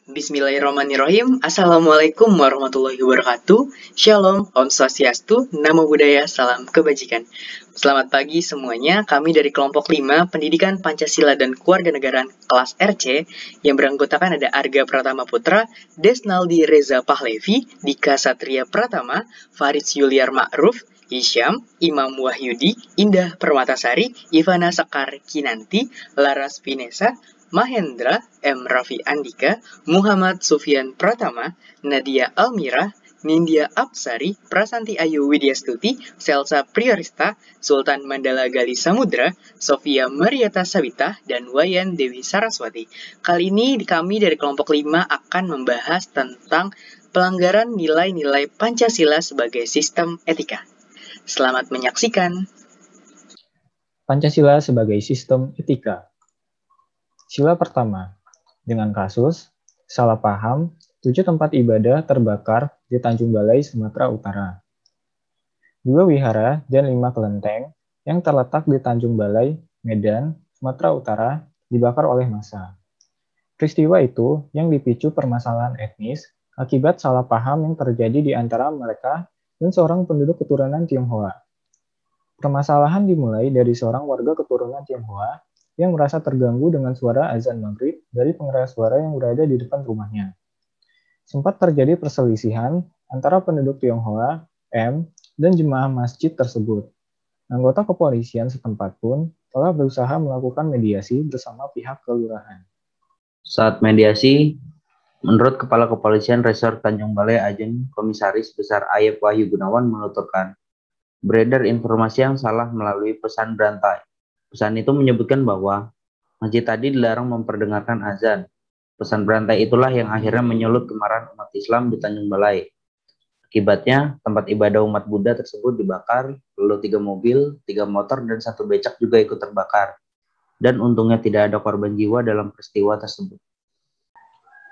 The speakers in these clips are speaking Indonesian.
Bismillahirrahmanirrahim. Assalamualaikum warahmatullahi wabarakatuh. Shalom, Om Swastiastu, Namo Buddhaya, Salam Kebajikan. Selamat pagi semuanya. Kami dari kelompok 5 Pendidikan Pancasila dan Kewarganegaraan kelas RC yang beranggotakan ada Arga Pratama Putra, Desnaldi Reza Pahlevi, Dika Satria Pratama, Farid Yuliar Ma'ruf, Hisyam, Imam Wahyudi, Indah Permatasari, Ivana Sekar Kinanti, Laras Vinesa, Mahendra, M. Raffi Andika, Muhammad Sufyan Pratama, Nadia Almira, Nindya Apsari, Prasanti Ayu Widyastuti, Selsa Priarista, Sultan Mandala Gali Samudra, Sofia Mariata Sabita, dan Wayan Dewi Saraswati. Kali ini kami dari kelompok 5 akan membahas tentang pelanggaran nilai-nilai Pancasila sebagai sistem etika. Selamat menyaksikan. Pancasila sebagai sistem etika. Sila pertama, dengan kasus salah paham 7 tempat ibadah terbakar di Tanjung Balai, Sumatera Utara. 2 wihara dan 5 kelenteng yang terletak di Tanjung Balai, Medan, Sumatera Utara dibakar oleh massa. Peristiwa itu yang dipicu permasalahan etnis akibat salah paham yang terjadi di antara mereka dan seorang penduduk keturunan Tionghoa. Permasalahan dimulai dari seorang warga keturunan Tionghoa yang merasa terganggu dengan suara azan maghrib dari pengeras suara yang berada di depan rumahnya. Sempat terjadi perselisihan antara penduduk Tionghoa, M, dan jemaah masjid tersebut. Anggota kepolisian setempat pun telah berusaha melakukan mediasi bersama pihak kelurahan. Saat mediasi, menurut Kepala Kepolisian Resor Tanjung Balai Ajeng, Komisaris Besar Ayep Wahyu Gunawan menuturkan, beredar informasi yang salah melalui pesan berantai. Pesan itu menyebutkan bahwa masjid tadi dilarang memperdengarkan azan. Pesan berantai itulah yang akhirnya menyulut kemarahan umat Islam di Tanjung Balai. Akibatnya, tempat ibadah umat Buddha tersebut dibakar, lalu 3 mobil, 3 motor, dan 1 becak juga ikut terbakar. Dan untungnya tidak ada korban jiwa dalam peristiwa tersebut.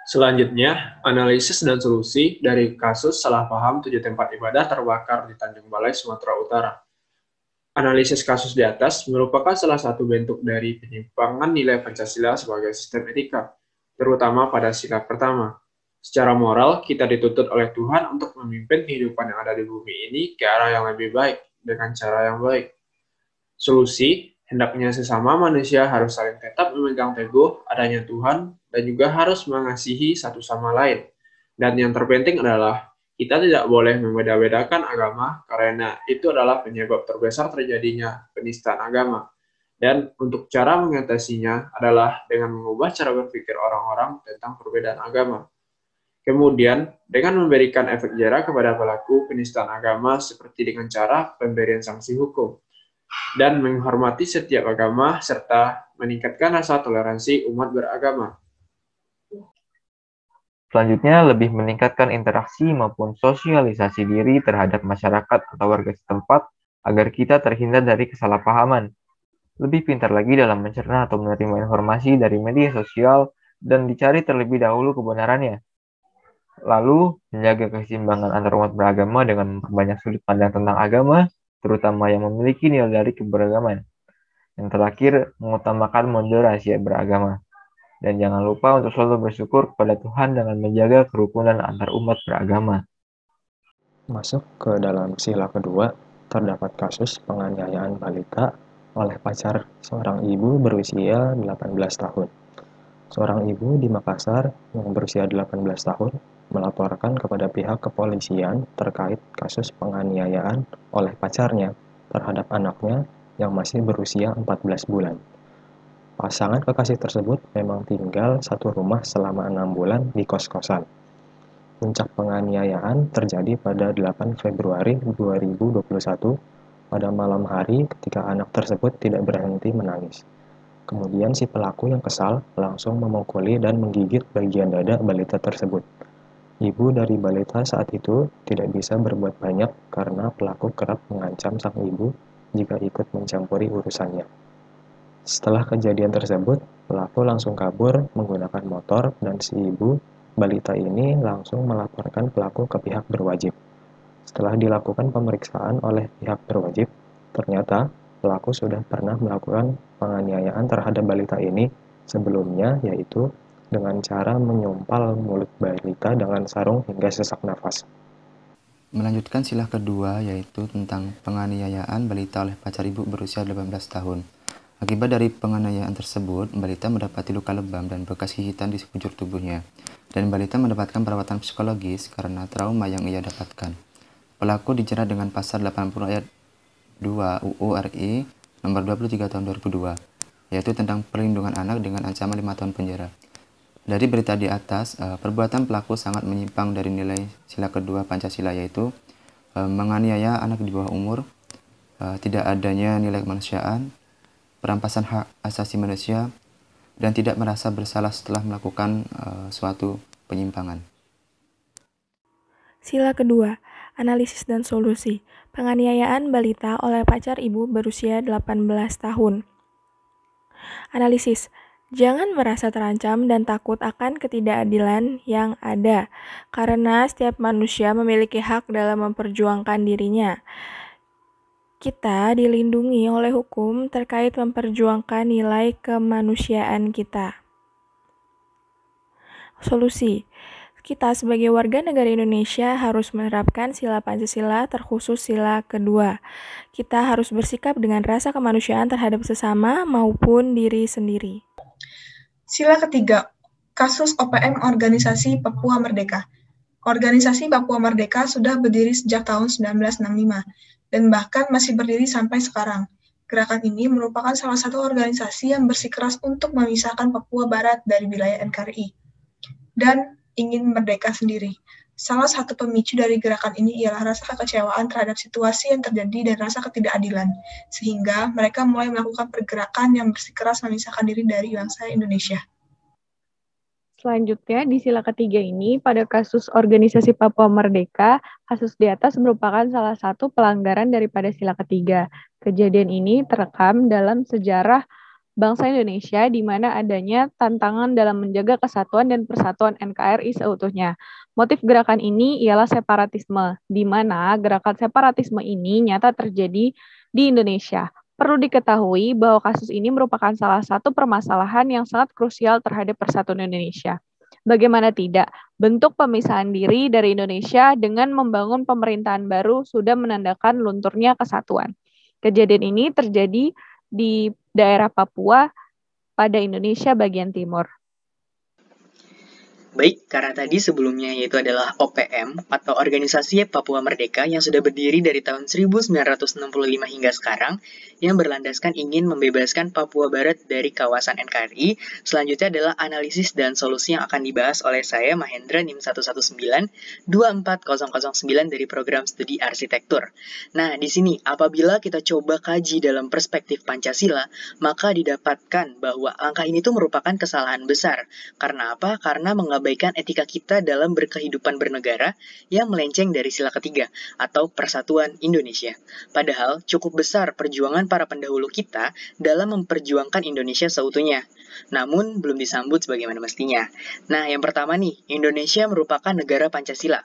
Selanjutnya, analisis dan solusi dari kasus salah paham 7 tempat ibadah terbakar di Tanjung Balai, Sumatera Utara. Analisis kasus di atas merupakan salah satu bentuk dari penyimpangan nilai Pancasila sebagai sistem etika, terutama pada sila pertama. Secara moral, kita dituntut oleh Tuhan untuk memimpin kehidupan yang ada di bumi ini ke arah yang lebih baik, dengan cara yang baik. Solusi, hendaknya sesama manusia harus saling tetap memegang teguh adanya Tuhan dan juga harus mengasihi satu sama lain. Dan yang terpenting adalah kita tidak boleh membeda-bedakan agama karena itu adalah penyebab terbesar terjadinya penistaan agama. Dan untuk cara mengatasinya adalah dengan mengubah cara berpikir orang-orang tentang perbedaan agama. Kemudian, dengan memberikan efek jera kepada pelaku penistaan agama seperti dengan cara pemberian sanksi hukum. Dan menghormati setiap agama serta meningkatkan rasa toleransi umat beragama. Selanjutnya, lebih meningkatkan interaksi maupun sosialisasi diri terhadap masyarakat atau warga setempat agar kita terhindar dari kesalahpahaman. Lebih pintar lagi dalam mencerna atau menerima informasi dari media sosial dan dicari terlebih dahulu kebenarannya. Lalu, menjaga keseimbangan antar umat beragama dengan memperbanyak sudut pandang tentang agama, terutama yang memiliki nilai dari keberagaman. Yang terakhir, mengutamakan moderasi beragama. Dan jangan lupa untuk selalu bersyukur kepada Tuhan dengan menjaga kerukunan antar umat beragama. Masuk ke dalam sila kedua, terdapat kasus penganiayaan balita oleh pacar seorang ibu berusia 18 tahun. Seorang ibu di Makassar yang berusia 18 tahun melaporkan kepada pihak kepolisian terkait kasus penganiayaan oleh pacarnya terhadap anaknya yang masih berusia 14 bulan. Pasangan kekasih tersebut memang tinggal satu rumah selama 6 bulan di kos-kosan. Puncak penganiayaan terjadi pada 8 Februari 2021 pada malam hari ketika anak tersebut tidak berhenti menangis. Kemudian si pelaku yang kesal langsung memukuli dan menggigit bagian dada balita tersebut. Ibu dari balita saat itu tidak bisa berbuat banyak karena pelaku kerap mengancam sang ibu jika ikut mencampuri urusannya. Setelah kejadian tersebut, pelaku langsung kabur menggunakan motor dan si ibu balita ini langsung melaporkan pelaku ke pihak berwajib. Setelah dilakukan pemeriksaan oleh pihak berwajib, ternyata pelaku sudah pernah melakukan penganiayaan terhadap balita ini sebelumnya, yaitu dengan cara menyompal mulut balita dengan sarung hingga sesak nafas. Melanjutkan sila kedua, yaitu tentang penganiayaan balita oleh pacar ibu berusia 18 tahun. Akibat dari penganiayaan tersebut, balita mendapati luka lebam dan bekas gigitan di sekujur tubuhnya, dan balita mendapatkan perawatan psikologis karena trauma yang ia dapatkan. Pelaku dijerat dengan pasal 80 ayat 2 UU RI nomor 23 tahun 2002, yaitu tentang perlindungan anak dengan ancaman 5 tahun penjara. Dari berita di atas, perbuatan pelaku sangat menyimpang dari nilai sila kedua Pancasila, yaitu menganiaya anak di bawah umur, tidak adanya nilai kemanusiaan, perampasan hak asasi manusia, dan tidak merasa bersalah setelah melakukan suatu penyimpangan. Sila kedua, analisis dan solusi. Penganiayaan balita oleh pacar ibu berusia 18 tahun. Analisis. Jangan merasa terancam dan takut akan ketidakadilan yang ada, karena setiap manusia memiliki hak dalam memperjuangkan dirinya. Kita dilindungi oleh hukum terkait memperjuangkan nilai kemanusiaan kita. Solusi. Kita sebagai warga negara Indonesia harus menerapkan sila Pancasila, terkhusus sila kedua. Kita harus bersikap dengan rasa kemanusiaan terhadap sesama maupun diri sendiri. Sila ketiga, kasus OPM Organisasi Papua Merdeka. Organisasi Papua Merdeka sudah berdiri sejak tahun 1965 dan bahkan masih berdiri sampai sekarang. Gerakan ini merupakan salah satu organisasi yang bersikeras untuk memisahkan Papua Barat dari wilayah NKRI dan ingin merdeka sendiri. Salah satu pemicu dari gerakan ini ialah rasa kekecewaan terhadap situasi yang terjadi dan rasa ketidakadilan, sehingga mereka mulai melakukan pergerakan yang bersikeras memisahkan diri dari bangsa Indonesia. Selanjutnya, di sila ketiga ini, pada kasus Organisasi Papua Merdeka, kasus di atas merupakan salah satu pelanggaran daripada sila ketiga. Kejadian ini terekam dalam sejarah bangsa Indonesia di mana adanya tantangan dalam menjaga kesatuan dan persatuan NKRI seutuhnya. Motif gerakan ini ialah separatisme, di mana gerakan separatisme ini nyata terjadi di Indonesia. Perlu diketahui bahwa kasus ini merupakan salah satu permasalahan yang sangat krusial terhadap persatuan Indonesia. Bagaimana tidak, bentuk pemisahan diri dari Indonesia dengan membangun pemerintahan baru sudah menandakan lunturnya kesatuan. Kejadian ini terjadi di daerah Papua pada Indonesia bagian timur. Baik, karena tadi sebelumnya yaitu adalah OPM atau Organisasi Papua Merdeka yang sudah berdiri dari tahun 1965 hingga sekarang yang berlandaskan ingin membebaskan Papua Barat dari kawasan NKRI. Selanjutnya adalah analisis dan solusi yang akan dibahas oleh saya Mahendra NIM 119-24009 dari program studi arsitektur. Nah, di sini apabila kita coba kaji dalam perspektif Pancasila, maka didapatkan bahwa langkah ini tuh merupakan kesalahan besar. Karena apa? Karena mengabaikan etika kita dalam berkehidupan bernegara yang melenceng dari sila ketiga atau persatuan Indonesia. Padahal cukup besar perjuangan para pendahulu kita dalam memperjuangkan Indonesia seutuhnya. Namun belum disambut sebagaimana mestinya. Nah, yang pertama nih, Indonesia merupakan negara Pancasila.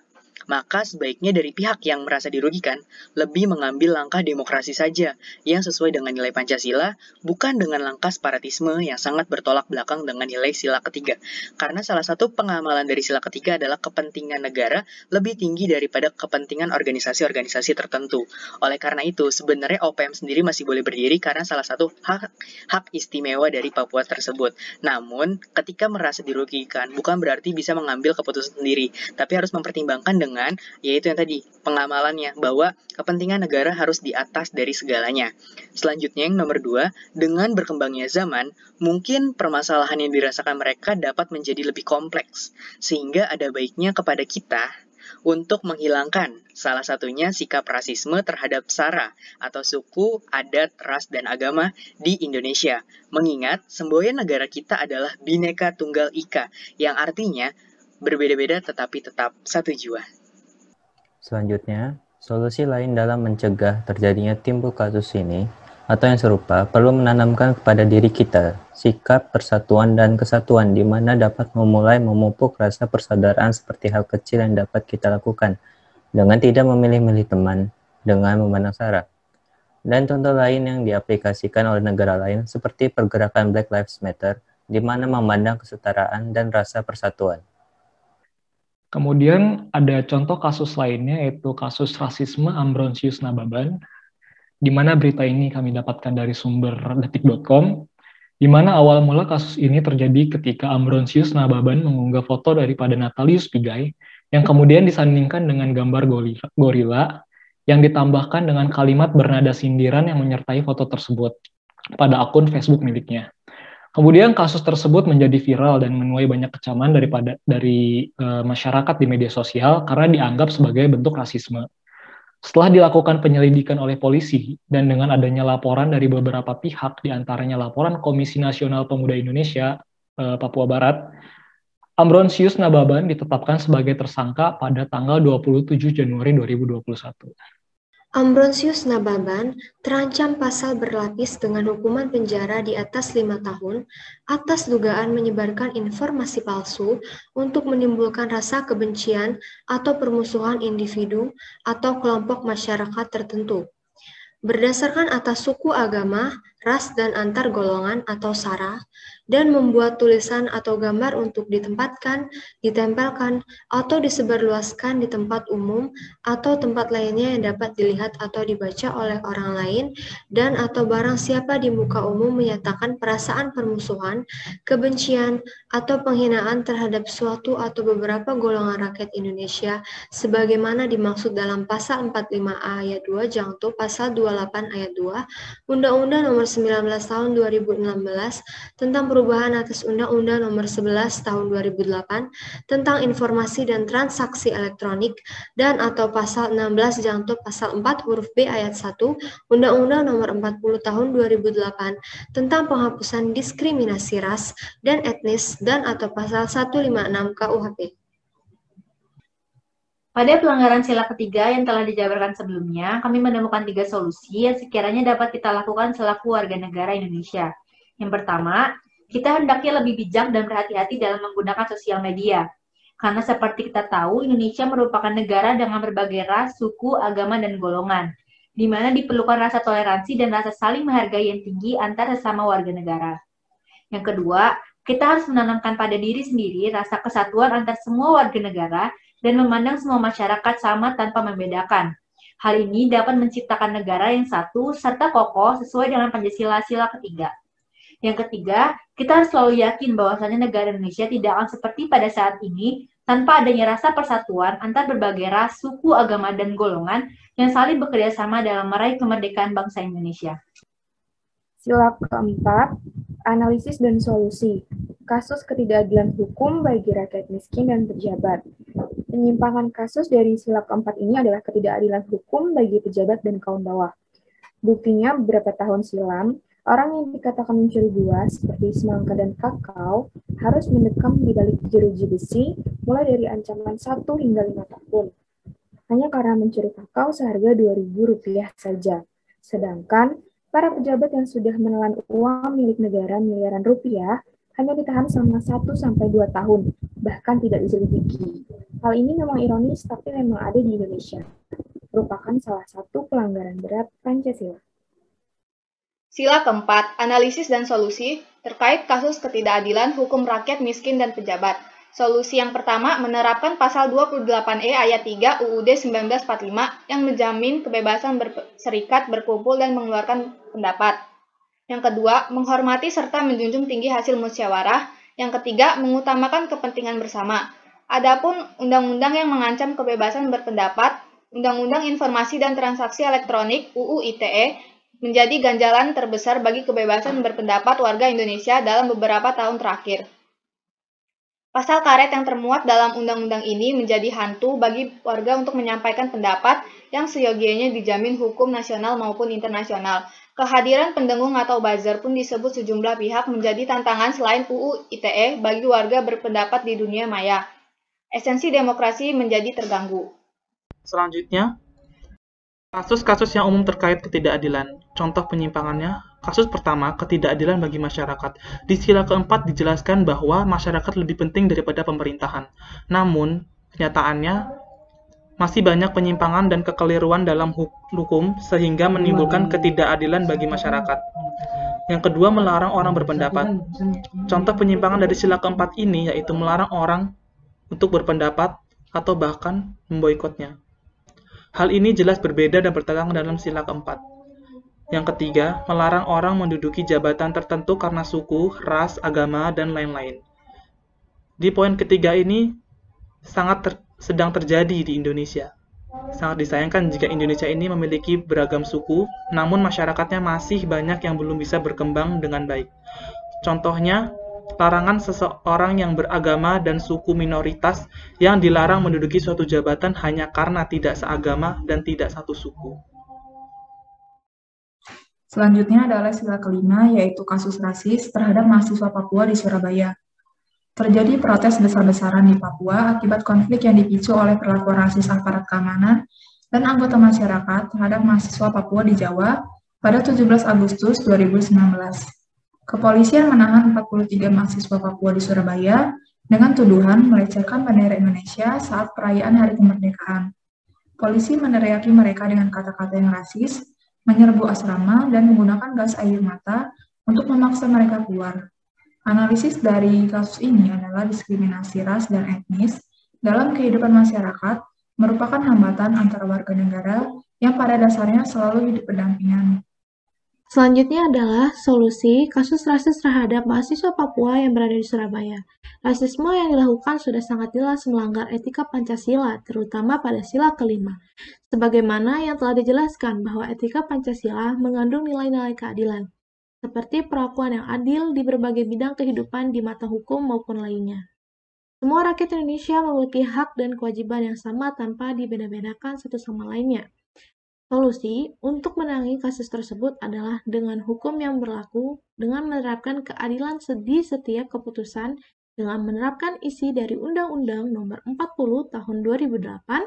Maka sebaiknya dari pihak yang merasa dirugikan lebih mengambil langkah demokrasi saja yang sesuai dengan nilai Pancasila, bukan dengan langkah separatisme yang sangat bertolak belakang dengan nilai sila ketiga. Karena salah satu pengamalan dari sila ketiga adalah kepentingan negara lebih tinggi daripada kepentingan organisasi-organisasi tertentu. Oleh karena itu, sebenarnya OPM sendiri masih boleh berdiri karena salah satu hak istimewa dari Papua tersebut. Namun, ketika merasa dirugikan, bukan berarti bisa mengambil keputusan sendiri, tapi harus mempertimbangkan dengan yaitu yang tadi, pengamalannya, bahwa kepentingan negara harus di atas dari segalanya. Selanjutnya yang nomor 2, dengan berkembangnya zaman, mungkin permasalahan yang dirasakan mereka dapat menjadi lebih kompleks, sehingga ada baiknya kepada kita untuk menghilangkan salah satunya sikap rasisme terhadap SARA atau suku, adat, ras, dan agama di Indonesia. Mengingat semboyan negara kita adalah Bhinneka Tunggal Ika, yang artinya berbeda-beda tetapi tetap satu jua. Selanjutnya, solusi lain dalam mencegah terjadinya timbul kasus ini atau yang serupa perlu menanamkan kepada diri kita sikap persatuan dan kesatuan di mana dapat memulai memupuk rasa persaudaraan seperti hal kecil yang dapat kita lakukan dengan tidak memilih-milih teman dengan memandang sara. Dan contoh lain yang diaplikasikan oleh negara lain seperti pergerakan Black Lives Matter di mana memandang kesetaraan dan rasa persatuan. Kemudian ada contoh kasus lainnya, yaitu kasus rasisme Ambrosius Nababan, di mana berita ini kami dapatkan dari sumber detik.com, di mana awal mula kasus ini terjadi ketika Ambrosius Nababan mengunggah foto daripada Natalius Pigai, yang kemudian disandingkan dengan gambar gorila, yang ditambahkan dengan kalimat bernada sindiran yang menyertai foto tersebut pada akun Facebook miliknya. Kemudian kasus tersebut menjadi viral dan menuai banyak kecaman dari masyarakat di media sosial karena dianggap sebagai bentuk rasisme. Setelah dilakukan penyelidikan oleh polisi dan dengan adanya laporan dari beberapa pihak, diantaranya laporan Komisi Nasional Pemuda Indonesia Papua Barat, Ambrosius Nababan ditetapkan sebagai tersangka pada tanggal 27 Januari 2021. Ambrosius Nababan terancam pasal berlapis dengan hukuman penjara di atas 5 tahun atas dugaan menyebarkan informasi palsu untuk menimbulkan rasa kebencian atau permusuhan individu atau kelompok masyarakat tertentu. Berdasarkan atas suku, agama, ras, dan antar golongan atau SARA, dan membuat tulisan atau gambar untuk ditempatkan, ditempelkan, atau disebarluaskan di tempat umum atau tempat lainnya yang dapat dilihat atau dibaca oleh orang lain, dan atau barang siapa di muka umum menyatakan perasaan permusuhan, kebencian, atau penghinaan terhadap suatu atau beberapa golongan rakyat Indonesia, sebagaimana dimaksud dalam Pasal 45A ayat 2 Jangto Pasal 28 ayat 2, Undang-Undang Nomor 19 Tahun 2016 tentang perubahan atas Undang-Undang Nomor 11 Tahun 2008 tentang informasi dan transaksi elektronik, dan atau Pasal 16 Jangto Pasal 4 huruf B ayat 1 Undang-Undang Nomor 40 Tahun 2008 tentang penghapusan diskriminasi ras dan etnis, dan atau Pasal 156 KUHP. Pada pelanggaran sila ketiga yang telah dijabarkan sebelumnya, kami menemukan 3 solusi yang sekiranya dapat kita lakukan selaku warga negara Indonesia. Yang pertama, kita hendaknya lebih bijak dan berhati-hati dalam menggunakan sosial media. Karena seperti kita tahu, Indonesia merupakan negara dengan berbagai ras, suku, agama, dan golongan, di mana diperlukan rasa toleransi dan rasa saling menghargai yang tinggi antar sesama warga negara. Yang kedua, kita harus menanamkan pada diri sendiri rasa kesatuan antar semua warga negara dan memandang semua masyarakat sama tanpa membedakan. Hal ini dapat menciptakan negara yang satu serta kokoh sesuai dengan Pancasila sila ketiga. Yang ketiga, kita harus selalu yakin bahwasanya negara Indonesia tidak akan seperti pada saat ini tanpa adanya rasa persatuan antar berbagai ras, suku, agama, dan golongan yang saling bekerja sama dalam meraih kemerdekaan bangsa Indonesia. Sila keempat, analisis dan solusi. Kasus ketidakadilan hukum bagi rakyat miskin dan pejabat. Penyimpangan kasus dari sila keempat ini adalah ketidakadilan hukum bagi pejabat dan kaum bawah. Buktinya, beberapa tahun silam, orang yang dikatakan mencuri buah seperti semangka dan kakao harus mendekam di balik jeruji besi mulai dari ancaman 1 hingga 5 tahun. Hanya karena mencuri kakao seharga Rp2.000 saja. Sedangkan para pejabat yang sudah menelan uang milik negara miliaran rupiah hanya ditahan selama 1-2 tahun, bahkan tidak diselidiki. Hal ini memang ironis, tapi memang ada di Indonesia. Merupakan salah satu pelanggaran berat Pancasila. Sila keempat, analisis dan solusi terkait kasus ketidakadilan hukum rakyat miskin dan pejabat. Solusi yang pertama menerapkan pasal 28E ayat 3 UUD 1945 yang menjamin kebebasan berserikat, berkumpul, dan mengeluarkan pendapat. Yang kedua, menghormati serta menjunjung tinggi hasil musyawarah. Yang ketiga, mengutamakan kepentingan bersama. Adapun undang-undang yang mengancam kebebasan berpendapat, Undang-Undang Informasi dan Transaksi Elektronik UU ITE, menjadi ganjalan terbesar bagi kebebasan berpendapat warga Indonesia dalam beberapa tahun terakhir. Pasal karet yang termuat dalam undang-undang ini menjadi hantu bagi warga untuk menyampaikan pendapat yang seyogianya dijamin hukum nasional maupun internasional. Kehadiran pendengung atau buzzer pun disebut sejumlah pihak menjadi tantangan selain UU ITE bagi warga berpendapat di dunia maya. Esensi demokrasi menjadi terganggu. Selanjutnya, kasus-kasus yang umum terkait ketidakadilan. Contoh penyimpangannya, kasus pertama, ketidakadilan bagi masyarakat. Di sila keempat dijelaskan bahwa masyarakat lebih penting daripada pemerintahan. Namun, kenyataannya masih banyak penyimpangan dan kekeliruan dalam hukum sehingga menimbulkan ketidakadilan bagi masyarakat. Yang kedua, melarang orang berpendapat. Contoh penyimpangan dari sila keempat ini yaitu melarang orang untuk berpendapat atau bahkan memboikotnya. Hal ini jelas berbeda dan bertentangan dalam sila keempat. Yang ketiga, melarang orang menduduki jabatan tertentu karena suku, ras, agama, dan lain-lain. Di poin ketiga ini sedang terjadi di Indonesia. Sangat disayangkan jika Indonesia ini memiliki beragam suku, namun masyarakatnya masih banyak yang belum bisa berkembang dengan baik. Contohnya, larangan seseorang yang beragama dan suku minoritas yang dilarang menduduki suatu jabatan hanya karena tidak seagama dan tidak satu suku. Selanjutnya adalah sila kelima, yaitu kasus rasis terhadap mahasiswa Papua di Surabaya. Terjadi protes besar-besaran di Papua akibat konflik yang dipicu oleh perlakuan rasis aparat keamanan dan anggota masyarakat terhadap mahasiswa Papua di Jawa pada 17 Agustus 2019. Kepolisian menahan 43 mahasiswa Papua di Surabaya dengan tuduhan melecehkan bendera Indonesia saat perayaan Hari Kemerdekaan. Polisi meneriaki mereka dengan kata-kata yang rasis, menyerbu asrama, dan menggunakan gas air mata untuk memaksa mereka keluar. Analisis dari kasus ini adalah diskriminasi ras dan etnis dalam kehidupan masyarakat merupakan hambatan antara warga negara yang pada dasarnya selalu hidup berdampingan. Selanjutnya adalah solusi kasus rasis terhadap mahasiswa Papua yang berada di Surabaya. Rasisme yang dilakukan sudah sangat jelas melanggar etika Pancasila, terutama pada sila kelima. Sebagaimana yang telah dijelaskan bahwa etika Pancasila mengandung nilai-nilai keadilan, seperti perlakuan yang adil di berbagai bidang kehidupan di mata hukum maupun lainnya. Semua rakyat Indonesia memiliki hak dan kewajiban yang sama tanpa dibeda-bedakan satu sama lainnya. Solusi untuk menangani kasus tersebut adalah dengan hukum yang berlaku, dengan menerapkan keadilan di setiap keputusan, dengan menerapkan isi dari Undang-Undang Nomor 40 Tahun 2008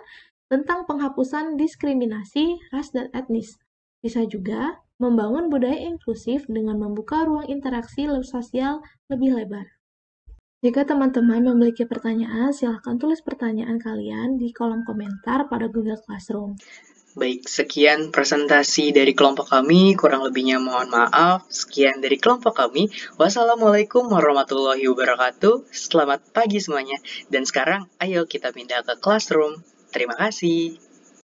tentang penghapusan diskriminasi ras dan etnis. Bisa juga membangun budaya inklusif dengan membuka ruang interaksi sosial lebih lebar. Jika teman-teman memiliki pertanyaan, silahkan tulis pertanyaan kalian di kolom komentar pada Google Classroom. Baik, sekian presentasi dari kelompok kami, kurang lebihnya mohon maaf. Sekian dari kelompok kami. Wassalamualaikum warahmatullahi wabarakatuh. Selamat pagi semuanya. Dan sekarang, ayo kita pindah ke classroom. Terima kasih.